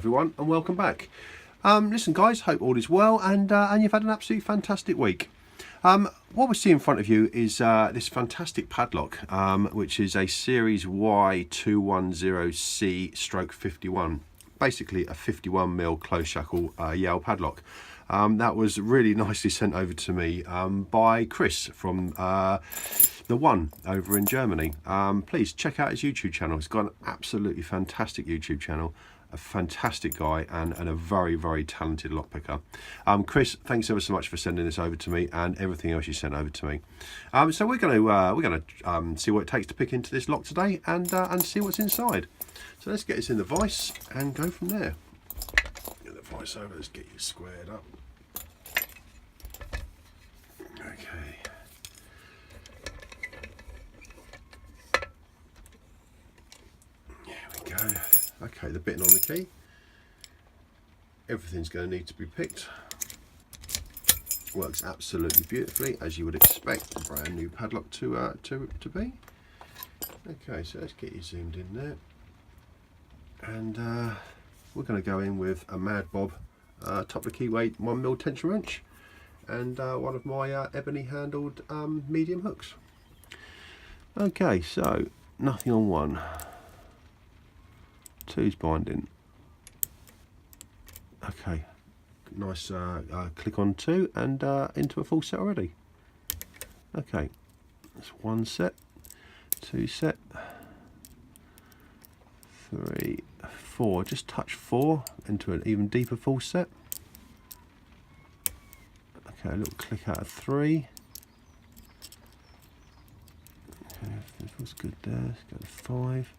everyone, and welcome back. Listen guys, hope all is well and you've had an absolutely fantastic week. What we see in front of you is this fantastic padlock, which is a series Y210C stroke 51. Basically a 51mm close shackle Yale padlock. That was really nicely sent over to me by Kris from the One over in Germany. Please check out his YouTube channel. He's got an absolutely fantastic YouTube channel, a fantastic guy and a very, very talented lockpicker. Kris, thanks ever so much for sending this over to me and everything else you sent over to me. So we're going to see what it takes to pick into this lock today and see what's inside. So let's get this in the vise and go from there. Get the vise over. Let's get you squared up. Okay. There we go. Okay, the button on the key. Everything's going to need to be picked. Works absolutely beautifully, as you would expect a brand new padlock to be. Okay, so let's get you zoomed in there. And we're going to go in with a Mad Bob top of the keyway 1mm tension wrench and one of my ebony handled medium hooks. Okay, so nothing on one. Two's binding. Okay, nice click on two and into a full set already. Okay, that's one set, two set, three, four. Just touch four into an even deeper full set. Okay, a little click out of three. Okay, this was good there. Let's go to five.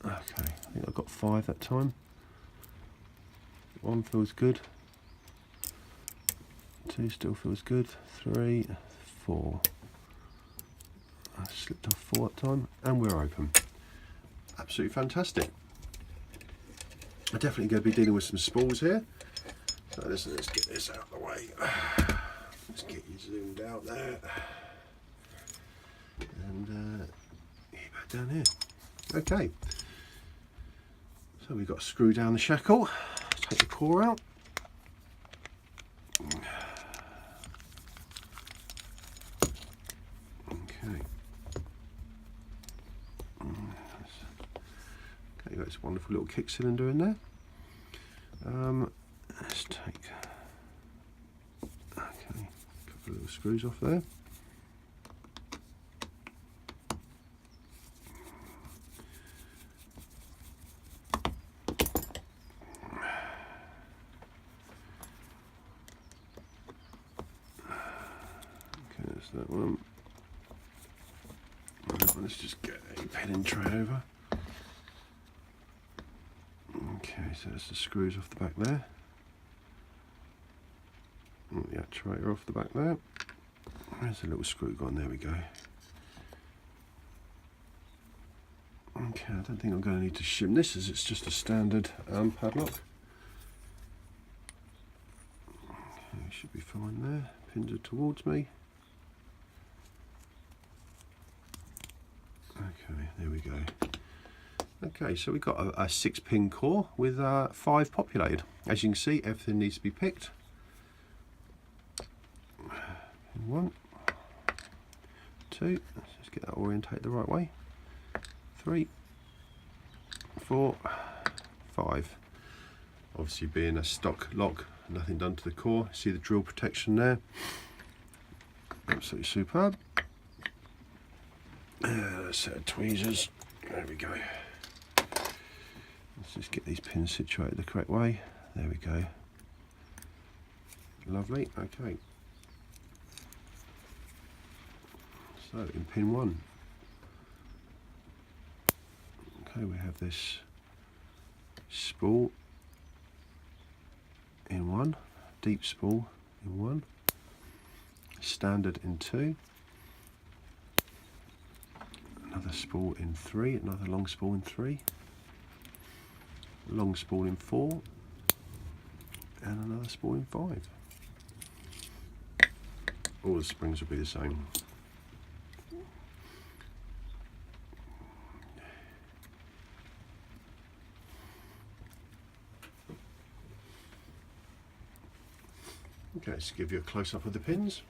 Okay, I think I got five that time. One feels good. Two still feels good. Three, four. I slipped off four that time, and we're open. Absolutely fantastic. I'm definitely going to be dealing with some spools here. So let's get this out of the way. Let's get you zoomed out there. And back down here. Okay. So we've got to screw down the shackle. Take the core out. Okay. Okay, got this wonderful little kick cylinder in there. Let's take a couple of little screws off there. Okay, that's that one. Right, let's just get a pen and tray over. Okay, so that's the screws off the back there. The actuator off the back there. There's a little screw gone, there we go. Okay, I don't think I'm going to need to shim this as it's just a standard padlock. Okay, should be fine there. Pins are towards me. Okay, there we go. Okay, so we've got a 6-pin core with 5 populated. As you can see, everything needs to be picked. One, two, let's just get that orientated the right way. 3, 4, 5. Obviously being a stock lock, nothing done to the core. See the drill protection there. Absolutely superb. A set of tweezers. There we go. Let's just get these pins situated the correct way. There we go. Lovely. Okay. So in pin 1. Okay, we have this spool in 1, deep spool in 1, standard in 2, another spool in 3, another long spool in 3, long spool in 4, and another spool in 5. All the springs will be the same. Okay, let's give you a close-up of the pins.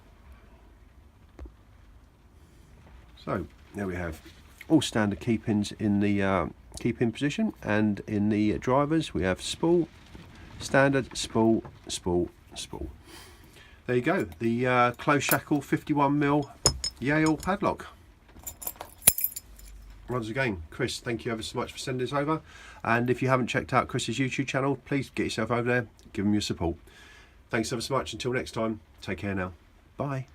So there we have all standard key pins in the key pin position, and in the drivers we have spool, standard, spool, spool, spool. There you go, the close shackle 51mm Yale padlock. Once again, Kris, thank you ever so much for sending this over, and if you haven't checked out Kris's YouTube channel, please get yourself over there, give him your support. Thanks ever so much. Until next time, take care now. Bye.